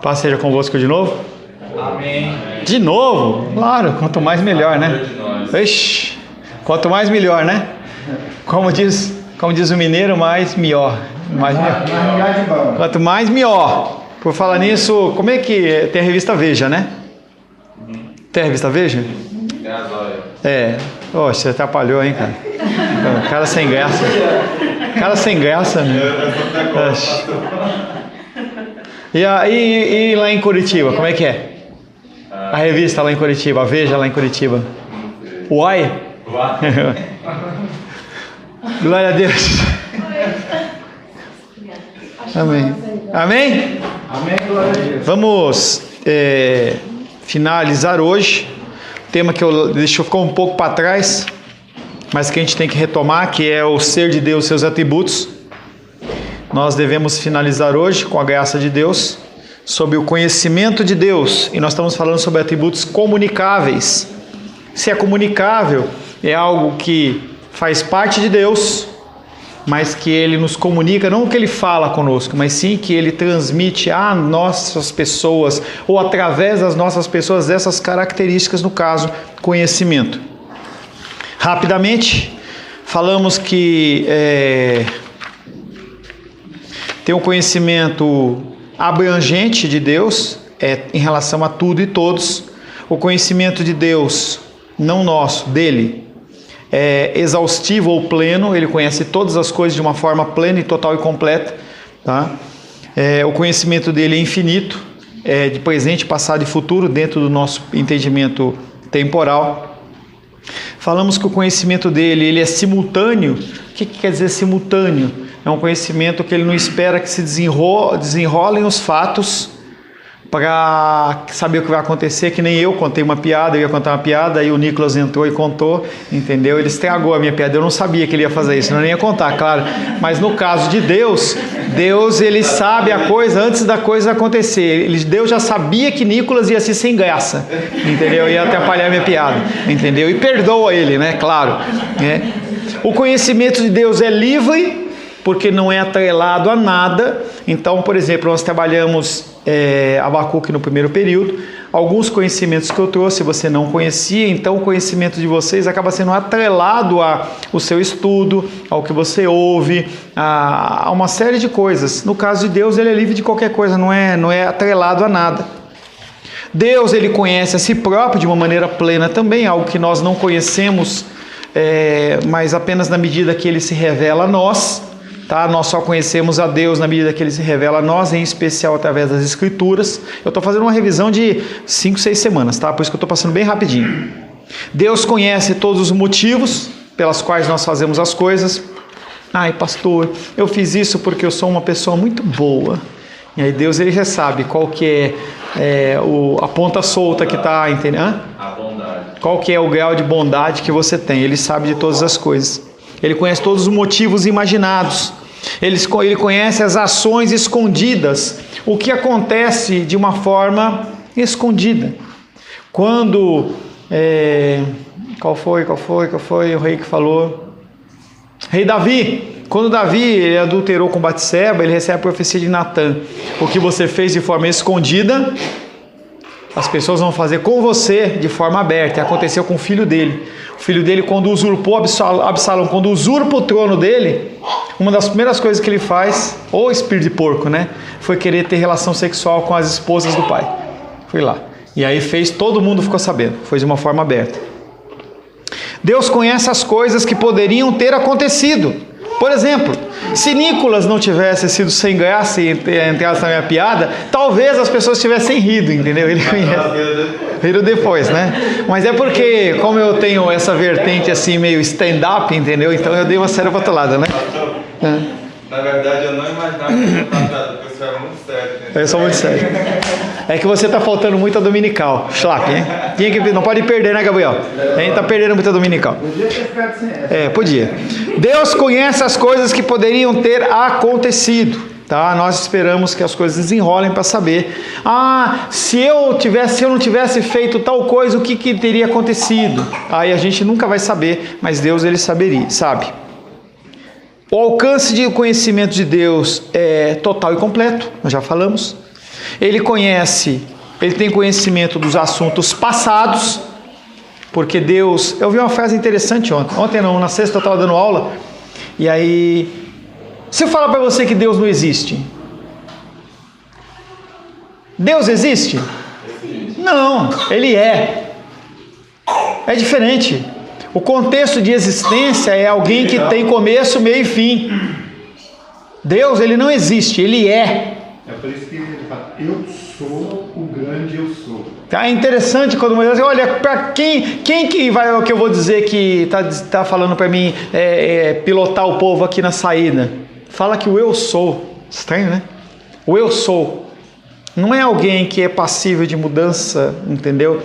Paz seja convosco de novo. Amém. De novo? Claro, quanto mais melhor, né? Ixi, quanto mais melhor, né? Como diz o mineiro, mais melhor. Quanto mais melhor. Por falar nisso, como é que tem a revista Veja, né? Tem a revista Veja? É. Oxe, você atrapalhou, hein, cara? Cara sem graça. Cara sem graça, né? E lá em Curitiba, como é que é? A revista lá em Curitiba, a Veja lá em Curitiba. Uai? Glória a Deus. Amém. Amém? Amém, glória a Deus. Vamos finalizar hoje. O tema que ficou um pouco para trás, mas que a gente tem que retomar, que é o ser de Deus, seus atributos. Nós devemos finalizar hoje, com a graça de Deus, sobre o conhecimento de Deus. E nós estamos falando sobre atributos comunicáveis. Se é comunicável, é algo que faz parte de Deus, mas que Ele nos comunica, não que Ele fala conosco, mas sim que Ele transmite a nossas pessoas, ou através das nossas pessoas, essas características, no caso, conhecimento. Rapidamente, falamos que tem um conhecimento abrangente de Deus, em relação a tudo e todos. O conhecimento de Deus, não nosso, dele, é exaustivo ou pleno. Ele conhece todas as coisas de uma forma plena e total e completa, tá? O conhecimento dele é infinito, de presente, passado e futuro, dentro do nosso entendimento temporal. Falamos que o conhecimento dele, ele é simultâneo. O que quer dizer simultâneo? É um conhecimento que ele não espera que se desenrolem os fatos para saber o que vai acontecer, que nem eu contei uma piada, eu ia contar uma piada, aí o Nicolas entrou e contou, entendeu? Ele estragou a minha piada, eu não sabia que ele ia fazer isso, eu não ia contar, claro. Mas no caso de Deus, ele sabe a coisa antes da coisa acontecer. Deus já sabia que Nicolas ia ser sem graça, entendeu? Ia atrapalhar a minha piada, entendeu? E perdoa ele, né? Claro. O conhecimento de Deus é livre, porque não é atrelado a nada. Então, por exemplo, nós trabalhamos Abacuque no primeiro período. Alguns conhecimentos que eu trouxe você não conhecia, então o conhecimento de vocês acaba sendo atrelado ao seu estudo, ao que você ouve, a uma série de coisas. No caso de Deus, ele é livre de qualquer coisa, não é atrelado a nada. Deus, ele conhece a si próprio de uma maneira plena também, algo que nós não conhecemos, mas apenas na medida que ele se revela a nós. Tá? Nós só conhecemos a Deus na medida que Ele se revela a nós, em especial através das Escrituras. Eu estou fazendo uma revisão de 5, 6 semanas, tá? Por isso que eu estou passando bem rapidinho. Deus conhece todos os motivos pelas quais nós fazemos as coisas. Ai, pastor, eu fiz isso porque eu sou uma pessoa muito boa. E aí Deus, ele já sabe qual que é a ponta solta que está, entendendo? A bondade. Qual que é o grau de bondade que você tem. Ele sabe de todas as coisas. Ele conhece todos os motivos imaginados. Ele conhece as ações escondidas. O que acontece de uma forma escondida. Quando... Qual foi o rei que falou? Rei Davi. Quando Davi ele adulterou com Batseba, ele recebe a profecia de Natã. O que você fez de forma escondida, as pessoas vão fazer com você de forma aberta. E aconteceu com o filho dele. O filho dele, quando usurpou Absalão, quando usurpa o trono dele, uma das primeiras coisas que ele faz, ou espírito de porco, né? Foi querer ter relação sexual com as esposas do pai. Foi lá. E aí todo mundo ficou sabendo. Foi de uma forma aberta. Deus conhece as coisas que poderiam ter acontecido. Por exemplo, se Nicolas não tivesse sido sem graça e entrasse na minha piada, talvez as pessoas tivessem rido, entendeu? Ele conhece. Riram depois, né? Mas é porque, como eu tenho essa vertente assim, meio stand-up, entendeu? Então eu dei uma séria patolada, né? Na verdade, eu não imaginava que você estava porque você era muito sério. Né? Eu sou muito sério. É que você está faltando muito a dominical. Schlapp, hein? Não pode perder, né, Gabriel? A gente está perdendo muito a dominical. Podia ter ficado sem essa. Podia. Deus conhece as coisas que poderiam ter acontecido. Tá? Nós esperamos que as coisas desenrolem para saber. Se eu não tivesse feito tal coisa, o que teria acontecido? Aí a gente nunca vai saber, mas Deus, ele sabe. O alcance de conhecimento de Deus é total e completo, nós já falamos. Ele tem conhecimento dos assuntos passados, porque Deus... Eu vi uma frase interessante ontem não, na sexta eu estava dando aula, e aí, se eu falar para você que Deus não existe, Deus existe? Não, Ele é diferente. O contexto de existência é alguém que tem começo, meio e fim. Deus, Ele não existe, Ele é. É por isso que ele fala, eu sou o grande eu sou. É interessante quando Moisés diz, olha, para quem que vai, o que eu vou dizer que tá falando para mim pilotar o povo aqui na saída? Fala que o eu sou. Estranho, né? O eu sou. Não é alguém que é passível de mudança, entendeu?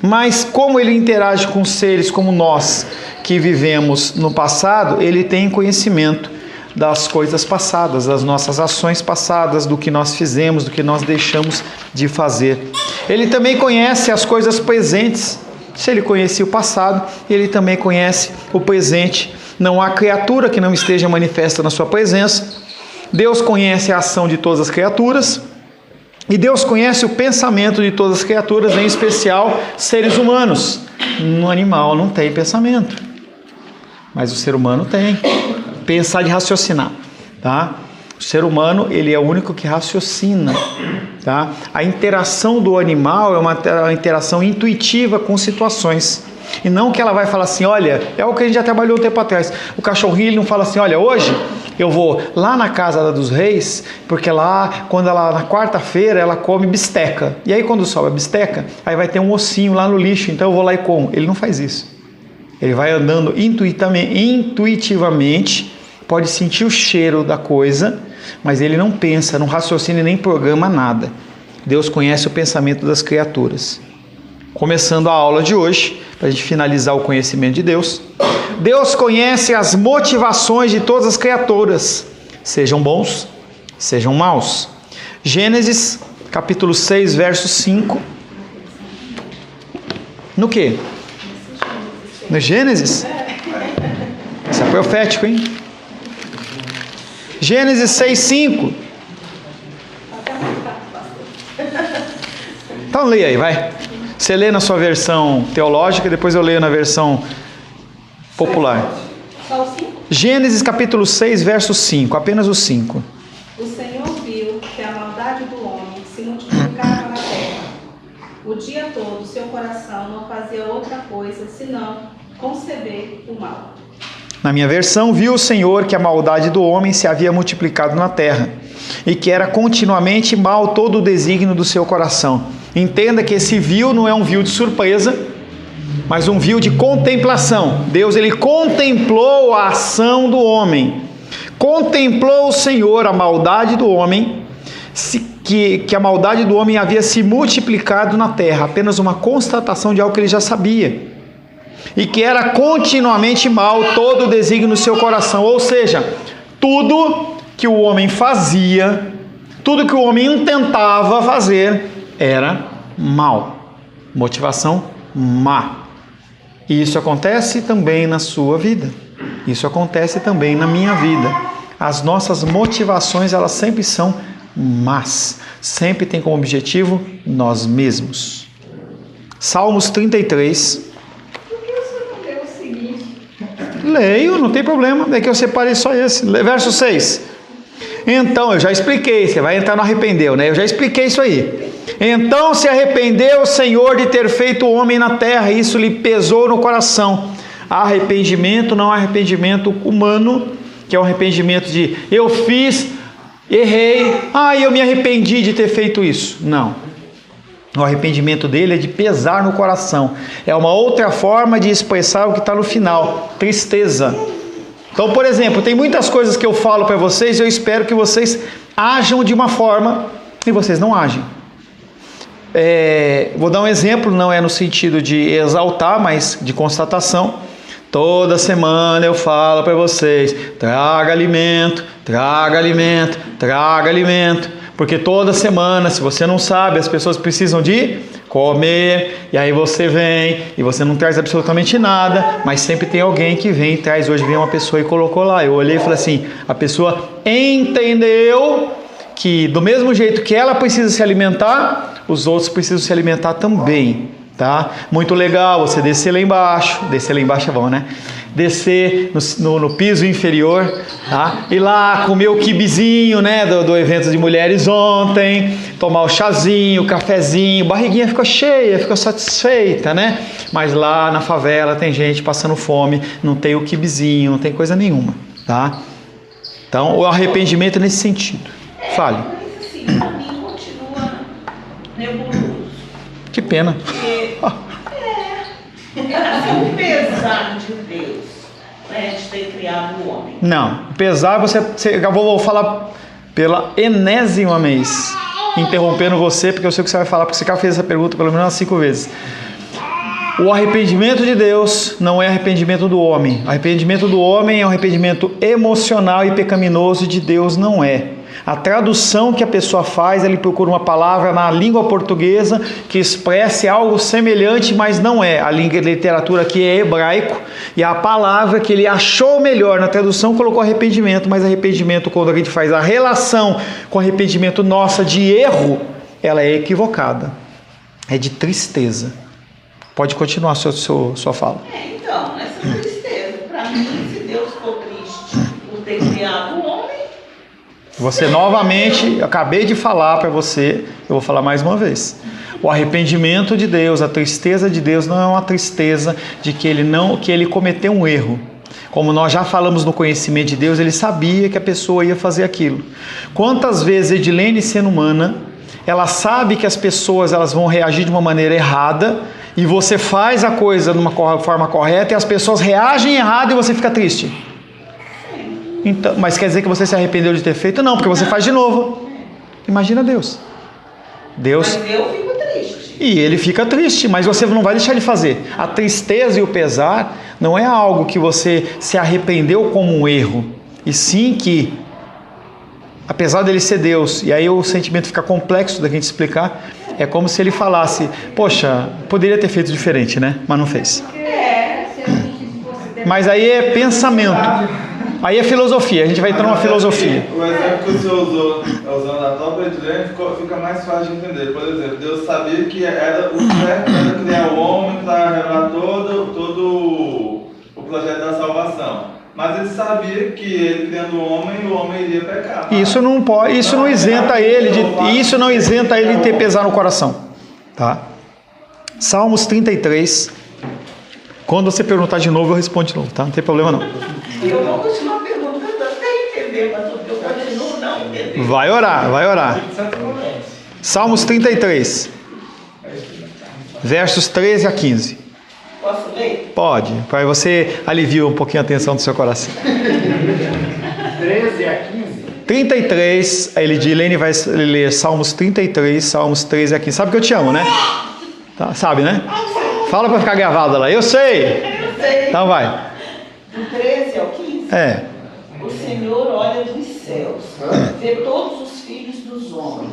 Mas como ele interage com seres como nós, que vivemos no passado, ele tem conhecimento das coisas passadas, das nossas ações passadas, do que nós fizemos, do que nós deixamos de fazer. Ele também conhece as coisas presentes. Se ele conhecia o passado, ele também conhece o presente. Não há criatura que não esteja manifesta na sua presença. Deus conhece a ação de todas as criaturas. E Deus conhece o pensamento de todas as criaturas, em especial seres humanos. Um animal não tem pensamento, mas o ser humano tem. Pensar de raciocinar, tá? O ser humano, ele é o único que raciocina, tá? A interação do animal é uma interação intuitiva com situações. E não que ela vai falar assim, olha, é o que a gente já trabalhou um tempo atrás. O cachorrinho, ele não fala assim, olha, hoje eu vou lá na casa dos reis, porque lá, na quarta-feira, ela come bisteca. E aí quando sobe a bisteca, aí vai ter um ossinho lá no lixo, então eu vou lá e como. Ele não faz isso. Ele vai andando intuitivamente, pode sentir o cheiro da coisa, mas ele não pensa, não raciocina e nem programa nada. Deus conhece o pensamento das criaturas. Começando a aula de hoje, para a gente finalizar o conhecimento de Deus. Deus conhece as motivações de todas as criaturas, sejam bons, sejam maus. Gênesis, capítulo 6, verso 5. No quê? No Gênesis? Isso é profético, hein? Gênesis 6, 5. Então leia aí, vai. Você lê na sua versão teológica, depois eu leio na versão popular. Só o 5? Gênesis capítulo 6, verso 5, apenas o 5. O Senhor viu que a maldade do homem se multiplicava na terra. O dia todo seu coração não fazia outra coisa senão conceber o mal. Na minha versão, viu o Senhor que a maldade do homem se havia multiplicado na terra, e que era continuamente mal todo o desígnio do seu coração. Entenda que esse viu não é um viu de surpresa, mas um viu de contemplação. Deus, ele contemplou a ação do homem. Contemplou o Senhor a maldade do homem, que a maldade do homem havia se multiplicado na terra. Apenas uma constatação de algo que ele já sabia. E que era continuamente mal todo o desígnio no seu coração. Ou seja, tudo que o homem fazia, tudo que o homem intentava fazer, era mal. Motivação má. E isso acontece também na sua vida. Isso acontece também na minha vida. As nossas motivações, elas sempre são más. Sempre tem como objetivo nós mesmos. Salmos 33. Leio, não tem problema, é que eu separei só esse. Verso 6. Então, eu já expliquei, você vai entrar no arrependeu, né? Eu já expliquei isso aí. Então se arrependeu o Senhor de ter feito o homem na terra, e isso lhe pesou no coração. Arrependimento não é arrependimento humano, que é um arrependimento de eu fiz, errei, eu me arrependi de ter feito isso. Não. O arrependimento dele é de pesar no coração. É uma outra forma de expressar o que está no final, tristeza. Então, por exemplo, tem muitas coisas que eu falo para vocês e eu espero que vocês ajam de uma forma e vocês não agem. Vou dar um exemplo, não é no sentido de exaltar, mas de constatação. Toda semana eu falo para vocês, traga alimento, traga alimento, traga alimento. Porque toda semana, se você não sabe, as pessoas precisam de comer, e aí você vem, e você não traz absolutamente nada, mas sempre tem alguém que vem e traz. Hoje veio uma pessoa e colocou lá. Eu olhei e falei assim, a pessoa entendeu que do mesmo jeito que ela precisa se alimentar, os outros precisam se alimentar também, tá? Muito legal você descer lá embaixo é bom, né? Descer no piso inferior, tá? Ir lá comer o quibezinho, né, do evento de mulheres ontem, tomar o chazinho, o cafezinho, barriguinha ficou cheia, ficou satisfeita, né? Mas lá na favela tem gente passando fome, não tem o quibezinho, não tem coisa nenhuma, tá? Então, o arrependimento é nesse sentido. Fale. Mas assim, pra mim continua nebuloso. Que pena. Porque assim, o pesar de Deus, né, de ter criado o homem. Não, apesar eu vou falar pela enésima vez, interrompendo você, porque eu sei o que você vai falar, porque você já fez essa pergunta pelo menos umas 5 vezes. O arrependimento de Deus não é arrependimento do homem. O arrependimento do homem é um arrependimento emocional e pecaminoso, de Deus não é. A tradução que a pessoa faz, ele procura uma palavra na língua portuguesa que expresse algo semelhante, mas não é. A literatura aqui é hebraico, e a palavra que ele achou melhor na tradução colocou arrependimento, mas arrependimento, quando a gente faz a relação com arrependimento nossa de erro, ela é equivocada. É de tristeza. Pode continuar sua fala. Então, essa tristeza, para mim, se Deus for triste por ter criado o homem... Você novamente, eu acabei de falar para você, eu vou falar mais uma vez. O arrependimento de Deus, a tristeza de Deus não é uma tristeza de que ele cometeu um erro. Como nós já falamos no conhecimento de Deus, ele sabia que a pessoa ia fazer aquilo. Quantas vezes Edilene, sendo humana, ela sabe que as pessoas elas vão reagir de uma maneira errada, e você faz a coisa de uma forma correta e as pessoas reagem errado e você fica triste. Então, mas quer dizer que você se arrependeu de ter feito? Não, porque você faz de novo. Imagina Deus. Mas eu fico triste. E ele fica triste, mas você não vai deixar ele fazer. A tristeza e o pesar não é algo que você se arrependeu como um erro, e sim que, apesar dele ser Deus, e aí o sentimento fica complexo da gente explicar, é como se ele falasse, poxa, poderia ter feito diferente, né? Mas não fez. Mas aí é pensamento. Aí é filosofia, a gente vai entrar numa filosofia. O exemplo que o senhor usou, usando a própria Edilene, fica mais fácil de entender. Por exemplo, Deus sabia que era o certo era criar o homem para revelar todo o projeto da salvação. Mas ele sabia que ele criando o homem iria pecar. Isso não pode, isso não isenta ele de ter pesar no coração, tá? Salmos 33. Quando você perguntar de novo, eu respondo de novo, tá? Não tem problema não. Eu vou continuar perguntando até entender, mas eu continuo não entendendo. Vai orar. Salmos 33, versos 13 a 15. Posso ler? Pode, para você aliviar um pouquinho a tensão do seu coração. 13 a 15? 33, a Edilene vai ler Salmos 33, Salmos 13 a 15. Sabe que eu te amo, né? Tá, sabe, né? Fala para ficar gravado lá. Eu sei. Então vai. Do 13 ao 15? É. O Senhor olha dos céus, vê todos os filhos dos homens.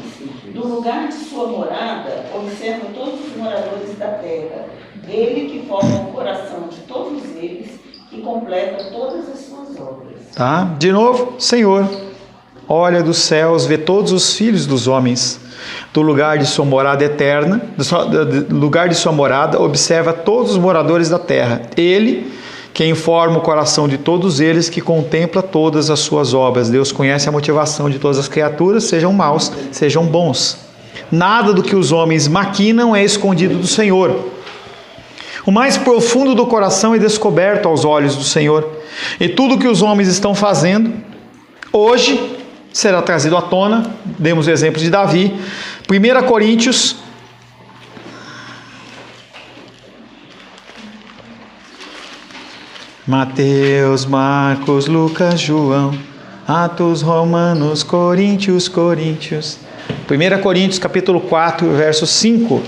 Do lugar de sua morada, observa todos os moradores da terra. Ele que forma o coração de todos eles, que completa todas as suas obras. Tá? De novo, Senhor olha dos céus, vê todos os filhos dos homens. Do lugar de sua morada eterna, do lugar de sua morada, observa todos os moradores da terra. Ele, quem forma o coração de todos eles, que contempla todas as suas obras. Deus conhece a motivação de todas as criaturas, sejam maus, sejam bons. Nada do que os homens maquinam é escondido do Senhor. O mais profundo do coração é descoberto aos olhos do Senhor. E tudo que os homens estão fazendo, hoje, será trazido à tona. Demos o exemplo de Davi. 1 Coríntios, Mateus, Marcos, Lucas, João, Atos, Romanos, Coríntios. 1 Coríntios, capítulo 4, verso 5. O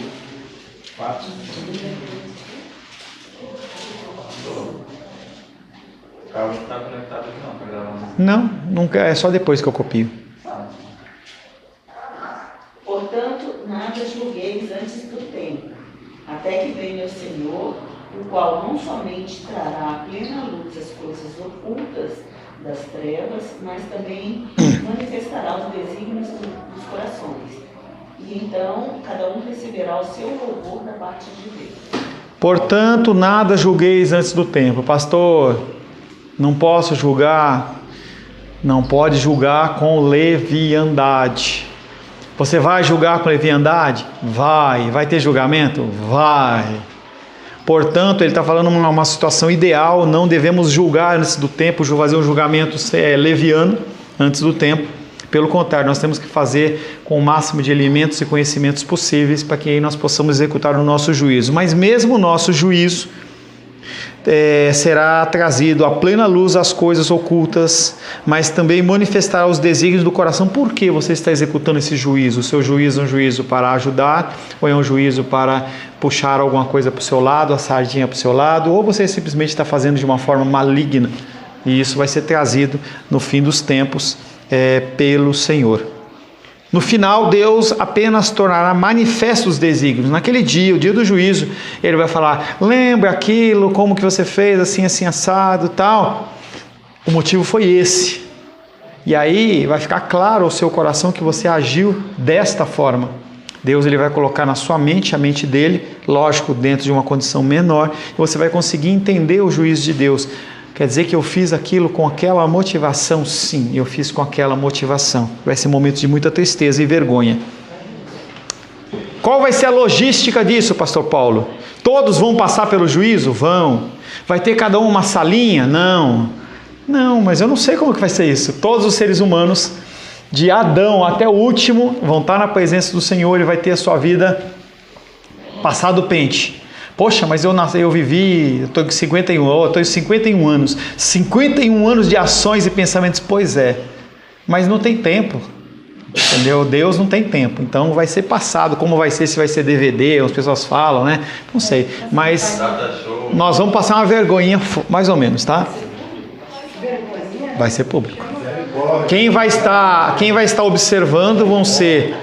carro não está conectado aqui não, para gravar. Não, nunca, é só depois que eu copio. Portanto, nada julgueis antes do tempo, até que venha o Senhor, o qual não somente trará à plena luz as coisas ocultas, das trevas, mas também manifestará os desígnios dos corações. E então, cada um receberá o seu louvor da parte de Deus. Portanto, nada julgueis antes do tempo. Pastor, não posso julgar. Não pode julgar com leviandade. Você vai julgar com leviandade? Vai. Vai ter julgamento? Vai. Portanto, ele está falando uma situação ideal. Não devemos julgar antes do tempo, fazer um julgamento leviano antes do tempo. Pelo contrário, nós temos que fazer com o máximo de elementos e conhecimentos possíveis para que aí nós possamos executar o nosso juízo. Mas mesmo o nosso juízo será trazido à plena luz as coisas ocultas, mas também manifestará os desígnios do coração. Por que você está executando esse juízo? O seu juízo é um juízo para ajudar, ou é um juízo para puxar alguma coisa para o seu lado, a sardinha para o seu lado, ou você simplesmente está fazendo de uma forma maligna? E isso vai ser trazido no fim dos tempos pelo Senhor. No final, Deus apenas tornará manifestos os desígnios. Naquele dia, o dia do juízo, Ele vai falar: lembra aquilo, como que você fez, assim, assim, assado, tal. O motivo foi esse. E aí vai ficar claro ao seu coração que você agiu desta forma. Deus ele vai colocar na sua mente, a mente dele, lógico, dentro de uma condição menor, e você vai conseguir entender o juízo de Deus. Quer dizer que eu fiz aquilo com aquela motivação? Sim, eu fiz com aquela motivação. Vai ser um momento de muita tristeza e vergonha. Qual vai ser a logística disso, pastor Paulo? Todos vão passar pelo juízo? Vão. Vai ter cada um uma salinha? Não. Não, mas eu não sei como que vai ser isso. Todos os seres humanos, de Adão até o último, vão estar na presença do Senhor e vai ter a sua vida passada do pente. Poxa, mas eu vivi, eu estou com 51 anos. 51 anos de ações e pensamentos. Pois é, mas não tem tempo. Entendeu? Deus não tem tempo. Então vai ser passado. Como vai ser? Se vai ser DVD, as pessoas falam, né? Não sei. Mas nós vamos passar uma vergonhinha, mais ou menos, tá? Vai ser público. Quem vai estar observando vão ser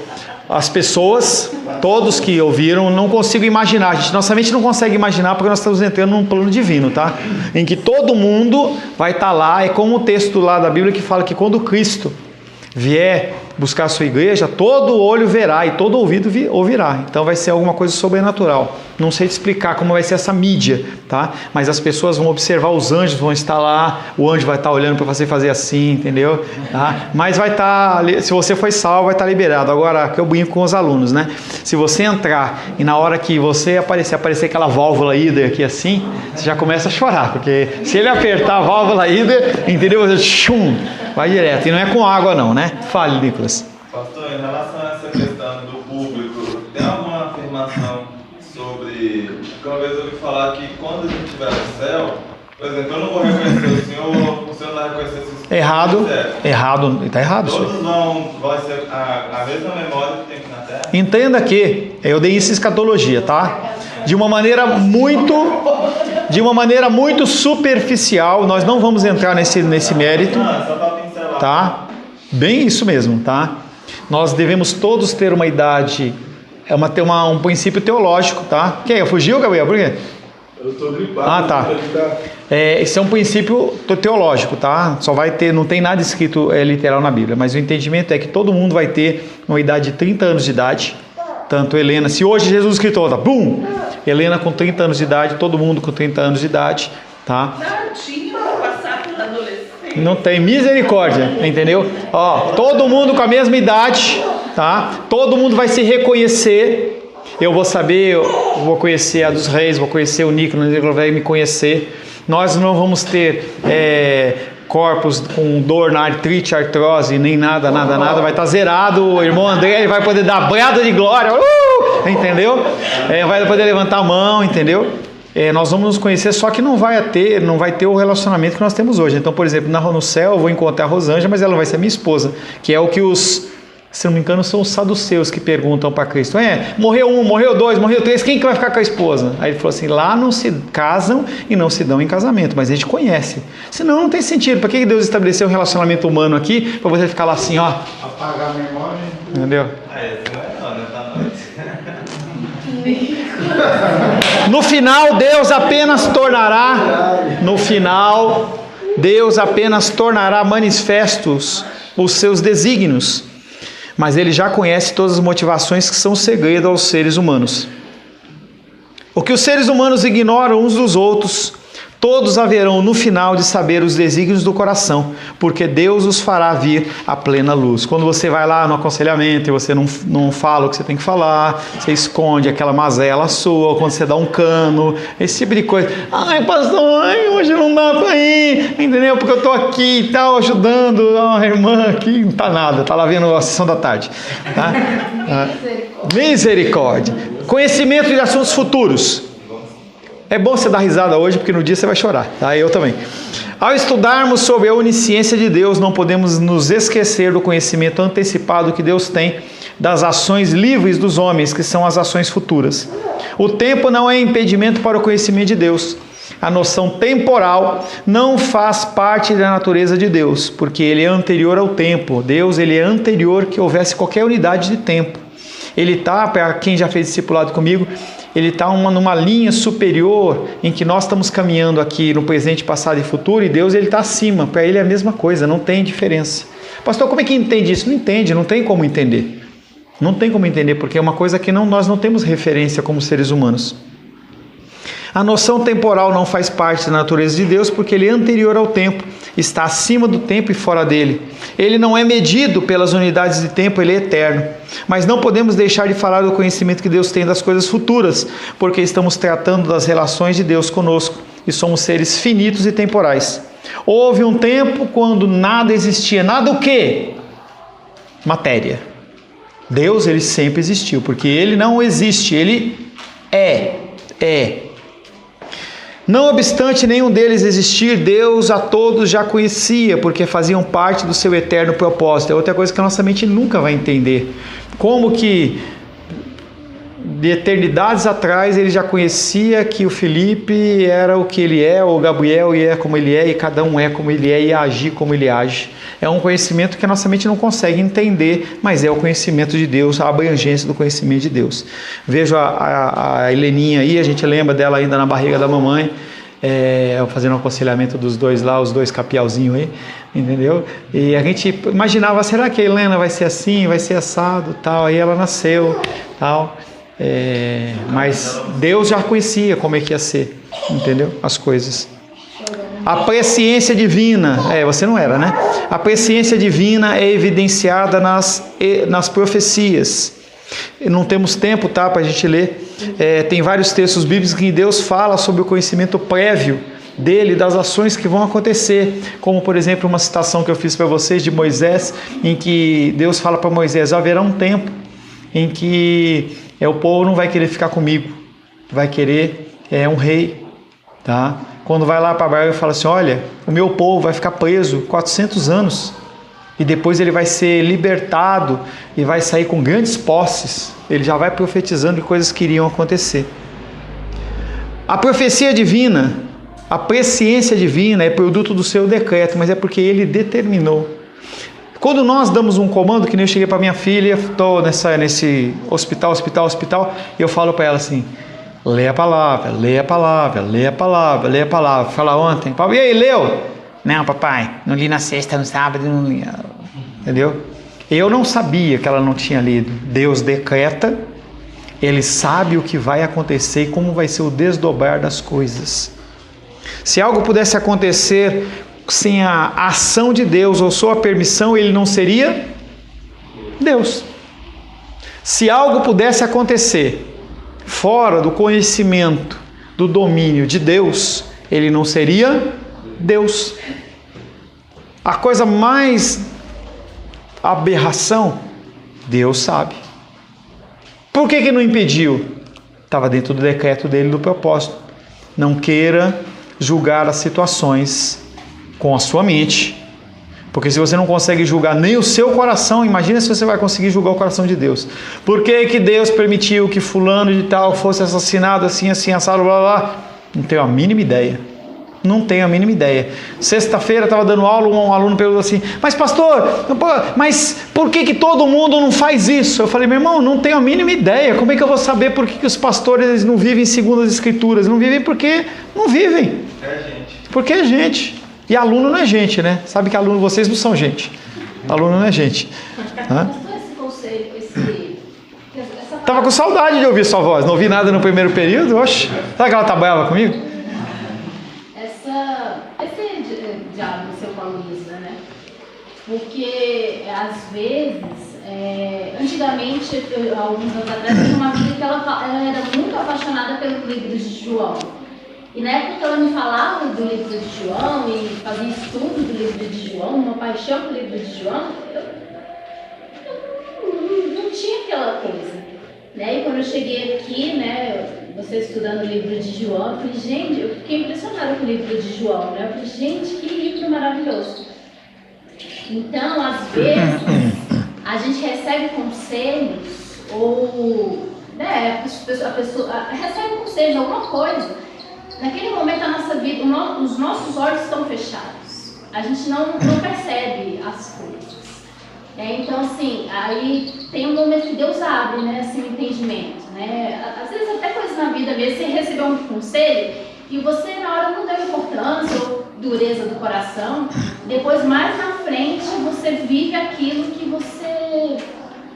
as pessoas, todos que ouviram. Não consigo imaginar, nossa mente não consegue imaginar, porque nós estamos entrando num plano divino, tá? Em que todo mundo vai estar lá. É como o texto lá da Bíblia que fala que quando Cristo vier buscar a sua igreja, todo olho verá e todo ouvido ouvirá. Então vai ser alguma coisa sobrenatural. Não sei te explicar como vai ser essa mídia, tá? Mas as pessoas vão observar, os anjos vão estar lá, o anjo vai estar olhando para você fazer assim, entendeu? Tá? Mas vai estar, se você foi salvo, vai estar liberado. Agora, que eu brinco com os alunos, né? Se você entrar e na hora que você aparecer aquela válvula hídrica aqui assim, você já começa a chorar, porque se ele apertar a válvula hídrica, entendeu? Você, chum, vai direto. E não é com água não, né? Fale, Nicolas. Pastor, em relação a essa questão do público, tem alguma afirmação sobre... Porque uma vez eu ouvi falar que quando a gente estiver no céu, por exemplo, eu não vou reconhecer o senhor não vai reconhecer o senhor. Errado, está errado. Todos vai ser a mesma memória que tem aqui na Terra? Entenda que eu dei isso em escatologia, tá? De uma maneira muito superficial. Nós não vamos entrar nesse mérito, tá? Bem isso mesmo, tá? Nós devemos todos ter uma idade, ter um princípio teológico, tá? Quem? Fugiu, Gabriel? Por quê? Eu estou gripado. Ah, tá. Esse é um princípio teológico, tá? Só vai ter, não tem nada escrito literal na Bíblia, mas o entendimento é que todo mundo vai ter uma idade de 30 anos de idade. Tanto Helena, se hoje Jesus gritou, tá? Bum! Helena com 30 anos de idade, todo mundo com 30 anos de idade, tá? Não tem misericórdia, entendeu? Ó, todo mundo com a mesma idade, tá? Todo mundo vai se reconhecer. Eu vou saber, eu vou conhecer a dos reis, vou conhecer o Nicolas vai me conhecer. Nós não vamos ter corpos com dor na artrite, artrose, nem nada. Vai estar zerado. O irmão André ele vai poder dar brada de glória, entendeu? Vai poder levantar a mão, entendeu? Nós vamos nos conhecer, só que não vai ter o relacionamento que nós temos hoje. Então, por exemplo, no céu eu vou encontrar a Rosângela, mas ela vai ser minha esposa, que é o que se não me engano, são os saduceus que perguntam para Cristo, morreu um, morreu dois, morreu três, quem que vai ficar com a esposa? Aí ele falou assim, lá não se casam e não se dão em casamento, mas a gente conhece. Senão não tem sentido. Para que Deus estabeleceu um relacionamento humano aqui, para você ficar lá assim, ó. Apagar a memória. Entendeu? No final, Deus apenas tornará, Deus apenas tornará manifestos os seus desígnios, mas Ele já conhece todas as motivações que são segredo aos seres humanos. O que os seres humanos ignoram uns dos outros, todos haverão no final de saber os desígnios do coração, porque Deus os fará vir à plena luz. Quando você vai lá no aconselhamento e você não fala o que você tem que falar, você esconde aquela mazela sua, ou quando você dá um cano, esse tipo de coisa. Ai, pastor, hoje não dá para ir, entendeu? Porque eu estou aqui e tal, ajudando a irmã aqui, não está nada, está lá vendo a sessão da tarde. Tá? Misericórdia. Conhecimento de assuntos futuros. É bom você dar risada hoje, porque no dia você vai chorar, tá? Eu também. Ao estudarmos sobre a onisciência de Deus, não podemos nos esquecer do conhecimento antecipado que Deus tem das ações livres dos homens, que são as ações futuras. O tempo não é impedimento para o conhecimento de Deus. A noção temporal não faz parte da natureza de Deus, porque Ele é anterior ao tempo. Deus, Ele é anterior que houvesse qualquer unidade de tempo. Ele está, para quem já fez discipulado comigo, Ele está numa linha superior em que nós estamos caminhando aqui no presente, passado e futuro, e Deus Ele está acima. Para Ele é a mesma coisa, não tem diferença. Pastor, como é que entende isso? Não entende, não tem como entender. Não tem como entender, porque é uma coisa que nós não temos referência como seres humanos. A noção temporal não faz parte da natureza de Deus, porque Ele é anterior ao tempo, está acima do tempo e fora dele. Ele não é medido pelas unidades de tempo, Ele é eterno. Mas não podemos deixar de falar do conhecimento que Deus tem das coisas futuras, porque estamos tratando das relações de Deus conosco, e somos seres finitos e temporais. Houve um tempo quando nada existia. Nada o quê? Matéria. Deus, Ele sempre existiu, porque Ele não existe, Ele é. Não obstante nenhum deles existir, Deus a todos já conhecia, porque faziam parte do seu eterno propósito. É outra coisa que a nossa mente nunca vai entender. Como que de eternidades atrás ele já conhecia que o Felipe era o que ele é, o Gabriel é como ele é, e cada um é como ele é e agir como ele age. É um conhecimento que a nossa mente não consegue entender, mas é o conhecimento de Deus, a abrangência do conhecimento de Deus. Vejo a Heleninha aí, a gente lembra dela ainda na barriga da mamãe, fazendo um aconselhamento dos dois lá, os dois capialzinhos aí, entendeu? E a gente imaginava, será que a Helena vai ser assim, vai ser assado, tal, aí ela nasceu, tal, mas Deus já conhecia como é que ia ser, entendeu? As coisas. A presciência divina, você não era, né? A presciência divina é evidenciada nas profecias. Não temos tempo, tá, para a gente ler. Tem vários textos bíblicos que Deus fala sobre o conhecimento prévio dele, das ações que vão acontecer. Como, por exemplo, uma citação que eu fiz para vocês de Moisés, em que Deus fala para Moisés: haverá um tempo em que o povo não vai querer ficar comigo, vai querer um rei, tá? Quando vai lá para Abraão e fala assim: olha, o meu povo vai ficar preso 400 anos e depois ele vai ser libertado e vai sair com grandes posses. Ele já vai profetizando de coisas que iriam acontecer. A profecia divina, a presciência divina é produto do seu decreto, mas é porque ele determinou. Quando nós damos um comando, que nem eu cheguei para minha filha, estou nesse hospital, e eu falo para ela assim: lê a palavra, lê a palavra, lê a palavra, lê a palavra. Fala ontem, e aí, leu? Não, papai, não li na sexta, no sábado, não li. Entendeu? Eu não sabia que ela não tinha lido. Deus decreta, Ele sabe o que vai acontecer e como vai ser o desdobrar das coisas. Se algo pudesse acontecer sem a ação de Deus ou sua permissão, Ele não seria Deus. Se algo pudesse acontecer fora do conhecimento, do domínio de Deus, Ele não seria Deus. A coisa mais aberração, Deus sabe. Por que não impediu? Estava dentro do decreto dele, do propósito. Não queira julgar as situações com a sua mente, porque se você não consegue julgar nem o seu coração, imagina se você vai conseguir julgar o coração de Deus. Por que Deus permitiu que fulano de tal fosse assassinado assim, assado, blá, blá? Não tenho a mínima ideia. Não tenho a mínima ideia. Sexta-feira estava dando aula, um aluno perguntou assim: mas pastor, mas por que todo mundo não faz isso? Eu falei: meu irmão, não tenho a mínima ideia. Como é que eu vou saber por que os pastores não vivem segundo as escrituras? Não vivem porque não vivem. Porque é gente. E aluno não é gente, né? Sabe que aluno, vocês não são gente. Aluno não é gente. Esse conselho, Tava com saudade de ouvir sua voz. Não ouvi nada no primeiro período. Oxe. Sabe que ela trabalhava comigo? Esse diálogo que você falou isso, né? Porque, às vezes, antigamente, alguns anos atrás, tinha uma amiga que ela era muito apaixonada pelo livro de João. E na época que ela me falava do livro de João e fazia estudo do livro de João, uma paixão pelo livro de João, eu não tinha aquela coisa. Né? E quando eu cheguei aqui, né, você estudando o livro de João, eu falei, gente, eu fiquei impressionada com o livro de João. Né? Eu falei, gente, que livro maravilhoso. Então, às vezes, a gente recebe conselhos ou né, a pessoa recebe conselhos, alguma coisa. Naquele momento da nossa vida, os nossos olhos estão fechados. A gente não percebe as coisas. Então, assim, aí tem um momento que Deus abre, né, assim, o entendimento. Né? Às vezes até coisas na vida mesmo, você recebeu um conselho e você na hora não deu importância ou dureza do coração. Depois, mais na frente, você vive aquilo que você...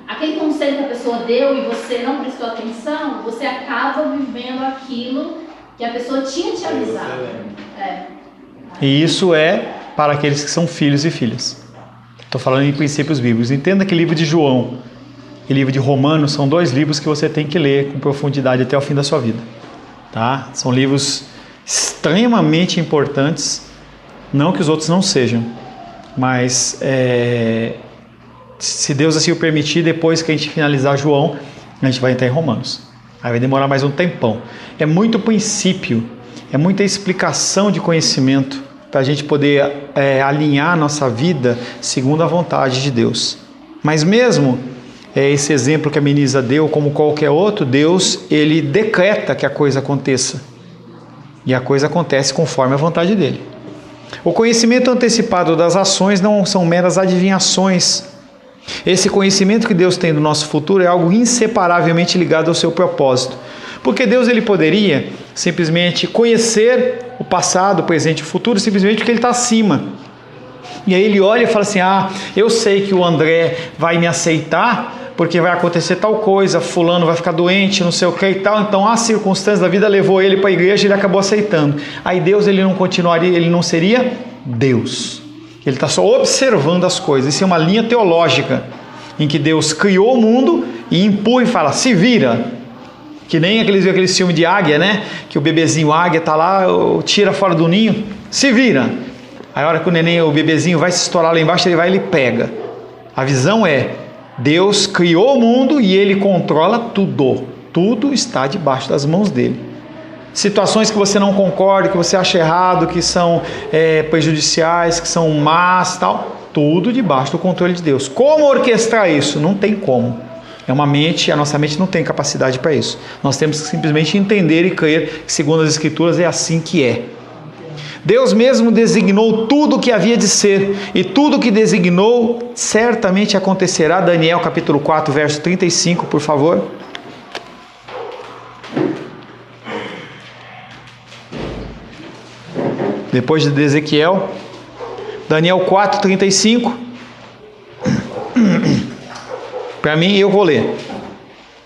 Aquele conselho que a pessoa deu e você não prestou atenção, você acaba vivendo aquilo que a pessoa tinha te avisado. E isso é para aqueles que são filhos e filhas. Estou falando em princípios bíblicos. Entenda que livro de João e livro de Romanos são 2 livros que você tem que ler com profundidade até o fim da sua vida. Tá? São livros extremamente importantes, não que os outros não sejam, mas se Deus assim o permitir, depois que a gente finalizar João, a gente vai entrar em Romanos. Aí vai demorar mais um tempão. É muito princípio, é muita explicação de conhecimento para a gente poder alinhar a nossa vida segundo a vontade de Deus. Mas mesmo esse exemplo que a Menisa deu, como qualquer outro, Deus, ele decreta que a coisa aconteça. E a coisa acontece conforme a vontade dele. O conhecimento antecipado das ações não são meras adivinhações. Esse conhecimento que Deus tem do nosso futuro é algo inseparavelmente ligado ao seu propósito. Porque Deus ele poderia simplesmente conhecer o passado, o presente e o futuro simplesmente porque ele está acima. E aí ele olha e fala assim, eu sei que o André vai me aceitar porque vai acontecer tal coisa, fulano vai ficar doente, não sei o que e tal, então as circunstâncias da vida levou ele para a igreja e ele acabou aceitando. Aí Deus ele não continuaria, ele não seria Deus. Ele está só observando as coisas. Isso é uma linha teológica em que Deus criou o mundo e empurra e fala, se vira. Que nem aquele filme de águia, né? Que o bebezinho águia está lá, tira fora do ninho, se vira. Aí a hora que o bebezinho vai se estourar lá embaixo, ele vai e ele pega. A visão é, Deus criou o mundo e ele controla tudo. Tudo está debaixo das mãos dele. Situações que você não concorda, que você acha errado, que são prejudiciais, que são más, tal, tudo debaixo do controle de Deus. Como orquestrar isso? Não tem como. A nossa mente não tem capacidade para isso. Nós temos que simplesmente entender e crer que, segundo as Escrituras, é assim que é. Deus mesmo designou tudo o que havia de ser, e tudo o que designou certamente acontecerá. Daniel capítulo 4, verso 35, por favor. Depois de Ezequiel, Daniel 4, 35. Para mim, eu vou ler.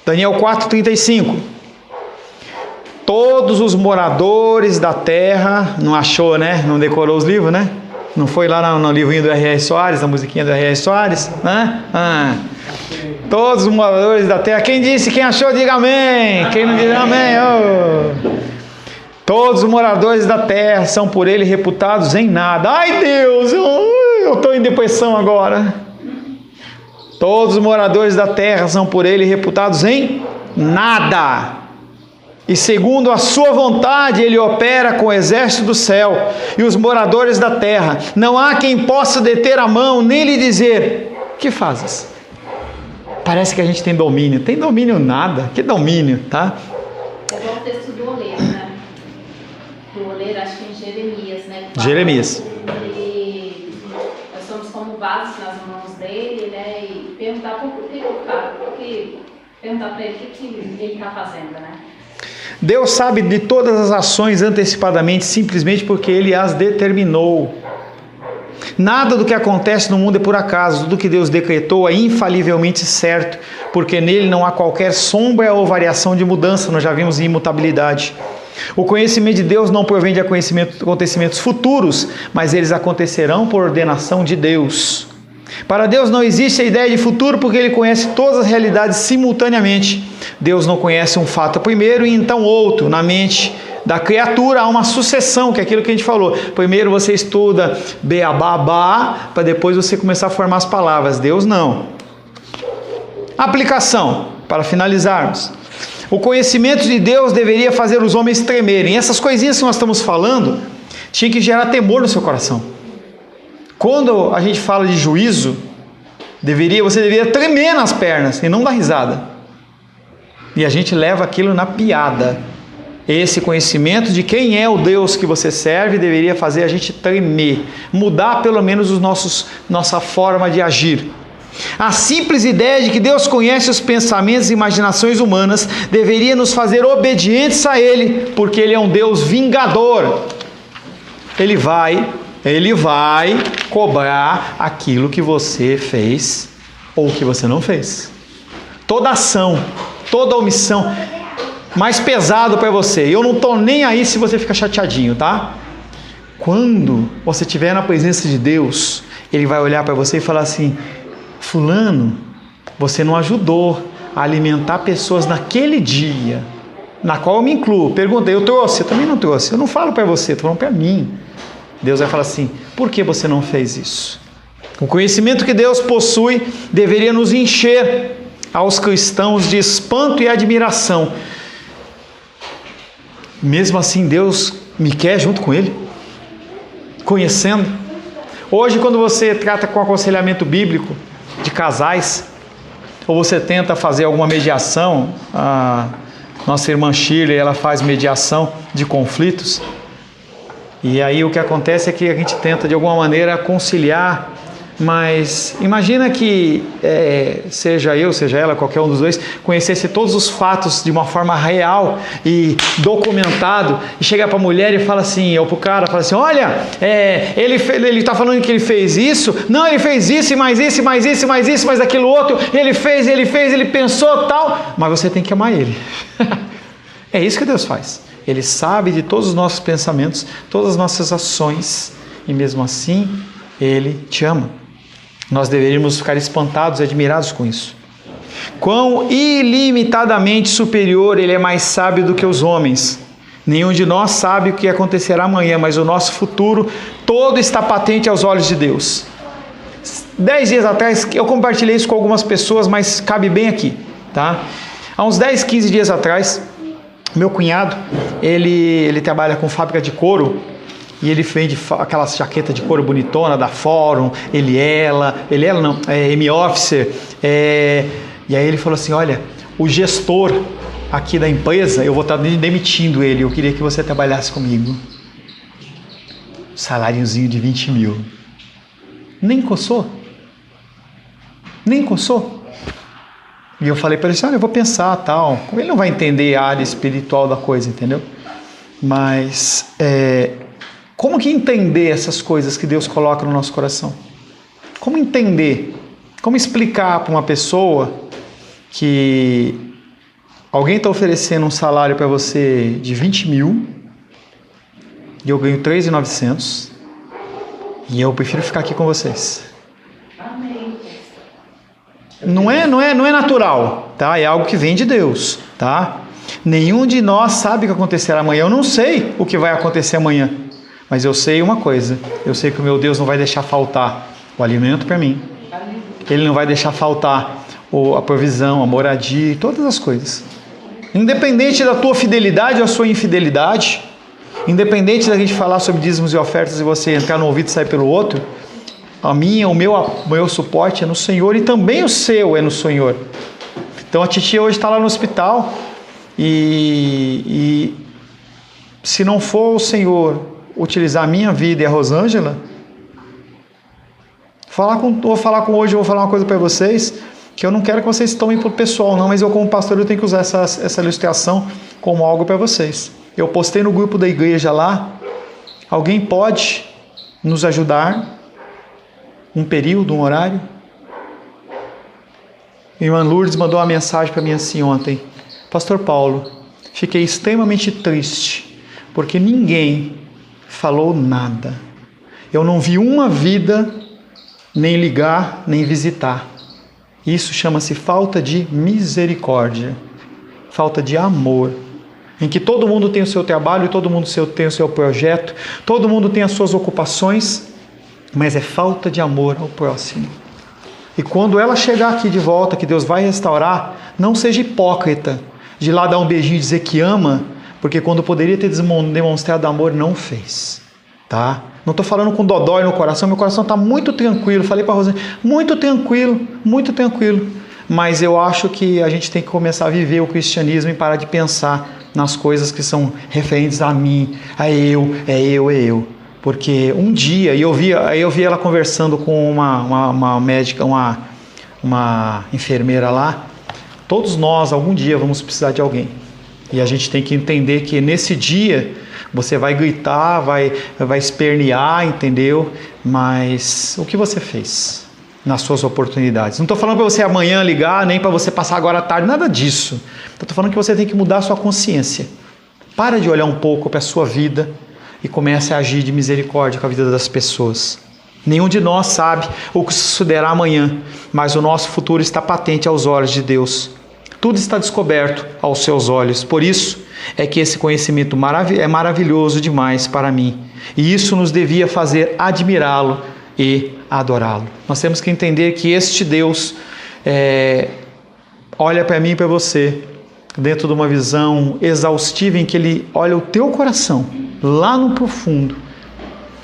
Daniel 4, 35. Todos os moradores da terra, não achou, né? Não decorou os livros, né? Não foi lá no livrinho do R.R. Soares, na musiquinha do R.R. Soares, né? Todos os moradores da terra. Quem disse, quem achou, diga amém. Quem não diz amém, Todos os moradores da terra são por ele reputados em nada. Ai Deus, eu estou em depressão agora. Todos os moradores da terra são por ele reputados em nada. E segundo a sua vontade ele opera com o exército do céu e os moradores da terra. Não há quem possa deter a mão nem lhe dizer, que fazes? Parece que a gente tem domínio. Tem domínio nada. Que domínio, tá? É igual o texto do oleiro, né? Do oleiro, acho que em Jeremias, né? Jeremias. E nós somos como vasos nas mãos dele, né? E perguntar perguntar para ele o que ele está fazendo, né? Deus sabe de todas as ações antecipadamente, simplesmente porque ele as determinou. Nada do que acontece no mundo é por acaso, tudo que Deus decretou é infalivelmente certo, porque nele não há qualquer sombra ou variação de mudança, nós já vimos em imutabilidade. O conhecimento de Deus não provém de acontecimentos futuros, mas eles acontecerão por ordenação de Deus. Para Deus não existe a ideia de futuro porque Ele conhece todas as realidades simultaneamente. Deus não conhece um fato primeiro e então outro. Na mente da criatura há uma sucessão, que é aquilo que a gente falou. Primeiro você estuda beabá, para depois você começar a formar as palavras. Deus não. Aplicação, para finalizarmos. O conhecimento de Deus deveria fazer os homens tremerem. Essas coisinhas que nós estamos falando tinha que gerar temor no seu coração. Quando a gente fala de juízo, você deveria tremer nas pernas e não dar risada. E a gente leva aquilo na piada. Esse conhecimento de quem é o Deus que você serve deveria fazer a gente tremer, mudar pelo menos nossa forma de agir. A simples ideia de que Deus conhece os pensamentos e imaginações humanas deveria nos fazer obedientes a Ele, porque Ele é um Deus vingador. Ele vai cobrar aquilo que você fez ou que você não fez. Toda ação, toda omissão, mais pesado para você. Eu não estou nem aí se você fica chateadinho, tá? Quando você estiver na presença de Deus, Ele vai olhar para você e falar assim: fulano, você não ajudou a alimentar pessoas naquele dia, na qual eu me incluo. Pergunta, eu trouxe? Eu também não trouxe. Eu não falo para você, estou falando para mim. Deus vai falar assim: por que você não fez isso? O conhecimento que Deus possui deveria nos encher aos cristãos de espanto e admiração. Mesmo assim, Deus me quer junto com Ele, conhecendo. Hoje, quando você trata com aconselhamento bíblico de casais, ou você tenta fazer alguma mediação, a nossa irmã Shirley, ela faz mediação de conflitos, e aí o que acontece é que a gente tenta de alguma maneira conciliar, mas imagina que seja eu, seja ela, qualquer um dos dois, conhecesse todos os fatos de uma forma real e documentado, e chega para a mulher e fala assim, ou para o cara, fala assim: olha, ele está falando que ele fez isso, não, ele fez isso, e mais isso, e mais isso, e mais isso, mais aquilo outro, ele pensou tal, mas você tem que amar ele. É isso que Deus faz. Ele sabe de todos os nossos pensamentos, todas as nossas ações, e mesmo assim, Ele te ama. Nós deveríamos ficar espantados e admirados com isso. Quão ilimitadamente superior Ele é, mais sábio do que os homens. Nenhum de nós sabe o que acontecerá amanhã, mas o nosso futuro todo está patente aos olhos de Deus. 10 dias atrás, eu compartilhei isso com algumas pessoas, mas cabe bem aqui, tá? Há uns 10, 15 dias atrás, meu cunhado, ele trabalha com fábrica de couro, e ele vende aquelas jaquetas de couro bonitona da Fórum, M-Officer, e aí ele falou assim: olha, o gestor aqui da empresa, eu vou estar demitindo ele, eu queria que você trabalhasse comigo. Saláriozinho de 20 mil. Nem coçou? Nem coçou? E eu falei para ele assim: olha, eu vou pensar tal. Ele não vai entender a área espiritual da coisa, entendeu? Mas como que entender essas coisas que Deus coloca no nosso coração? Como entender? Como explicar para uma pessoa que alguém está oferecendo um salário para você de 20 mil e eu ganho 3.900 e eu prefiro ficar aqui com vocês? Amém. Não é natural, tá? É algo que vem de Deus, tá? Nenhum de nós sabe o que acontecerá amanhã. Eu não sei o que vai acontecer amanhã, mas eu sei uma coisa: eu sei que o meu Deus não vai deixar faltar o alimento para mim. Ele não vai deixar faltar a provisão, a moradia e todas as coisas. Independente da tua fidelidade ou a sua infidelidade, independente da gente falar sobre dízimos e ofertas e você entrar no ouvido e sair pelo outro, o meu suporte é no Senhor, e também o seu é no Senhor. Então a titia hoje está lá no hospital, e se não for o Senhor utilizar a minha vida e a Rosângela, vou falar uma coisa para vocês, que eu não quero que vocês tomem para o pessoal não, mas eu como pastor eu tenho que usar essa ilustração como algo para vocês. Eu postei no grupo da igreja lá: alguém pode nos ajudar Um período, um horário? Irmã Lourdes mandou uma mensagem para mim assim ontem. Pastor Paulo, fiquei extremamente triste, porque ninguém falou nada. Eu não vi uma vida nem ligar, nem visitar. Isso chama-se falta de misericórdia, falta de amor, em que todo mundo tem o seu trabalho, todo mundo tem o seu projeto, todo mundo tem as suas ocupações, mas é falta de amor ao próximo. E quando ela chegar aqui de volta, que Deus vai restaurar, não seja hipócrita de ir lá dar um beijinho e dizer que ama, porque quando poderia ter demonstrado amor, não fez. Tá? Não estou falando com dodói no coração, meu coração está muito tranquilo. Falei para a Rosane, muito tranquilo, muito tranquilo. Mas eu acho que a gente tem que começar a viver o cristianismo e parar de pensar nas coisas que são referentes a mim, a eu, é eu. Porque um dia, eu vi ela conversando com uma médica, uma enfermeira lá. Todos nós, algum dia, vamos precisar de alguém. E a gente tem que entender que nesse dia você vai gritar, vai espernear, entendeu? Mas o que você fez nas suas oportunidades? Não estou falando para você amanhã ligar, nem para você passar agora à tarde, nada disso. Estou falando que você tem que mudar a sua consciência. Para de olhar um pouco para a sua vida e comece a agir de misericórdia com a vida das pessoas. Nenhum de nós sabe o que sucederá amanhã, mas o nosso futuro está patente aos olhos de Deus. Tudo está descoberto aos seus olhos. Por isso é que esse conhecimento é maravilhoso demais para mim. E isso nos devia fazer admirá-lo e adorá-lo. Nós temos que entender que este Deus olha para mim e para você dentro de uma visão exaustiva em que Ele olha o teu coração lá no profundo.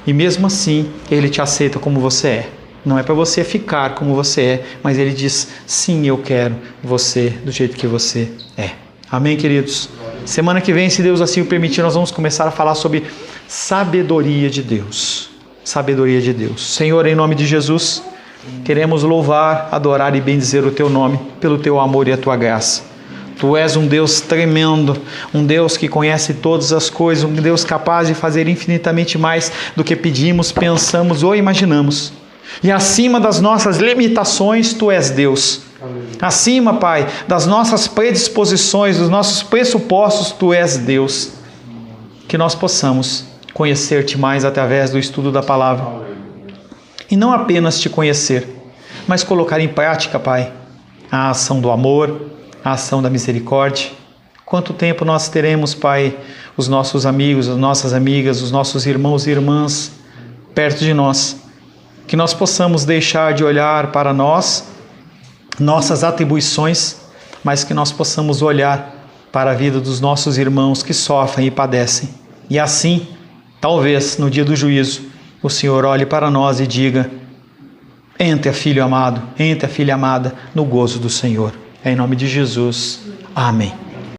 E mesmo assim, Ele te aceita como você é. Não é para você ficar como você é, mas Ele diz, sim, eu quero você do jeito que você é. Amém, queridos? Semana que vem, se Deus assim o permitir, nós vamos começar a falar sobre sabedoria de Deus. Sabedoria de Deus. Senhor, em nome de Jesus, queremos louvar, adorar e bendizer o Teu nome, pelo Teu amor e a Tua graça. Tu és um Deus tremendo, um Deus que conhece todas as coisas, um Deus capaz de fazer infinitamente mais do que pedimos, pensamos ou imaginamos. E acima das nossas limitações, Tu és Deus. Acima, Pai, das nossas predisposições, dos nossos pressupostos, Tu és Deus. Que nós possamos conhecer-Te mais através do estudo da Palavra. E não apenas Te conhecer, mas colocar em prática, Pai, a ação do amor, a ação da misericórdia. Quanto tempo nós teremos, Pai, os nossos amigos, as nossas amigas, os nossos irmãos e irmãs perto de nós, que nós possamos deixar de olhar para nós, nossas atribuições, mas que nós possamos olhar para a vida dos nossos irmãos que sofrem e padecem. E assim, talvez, no dia do juízo, o Senhor olhe para nós e diga, entra, filho amado, entra, filha amada, no gozo do Senhor. Em nome de Jesus. Amém.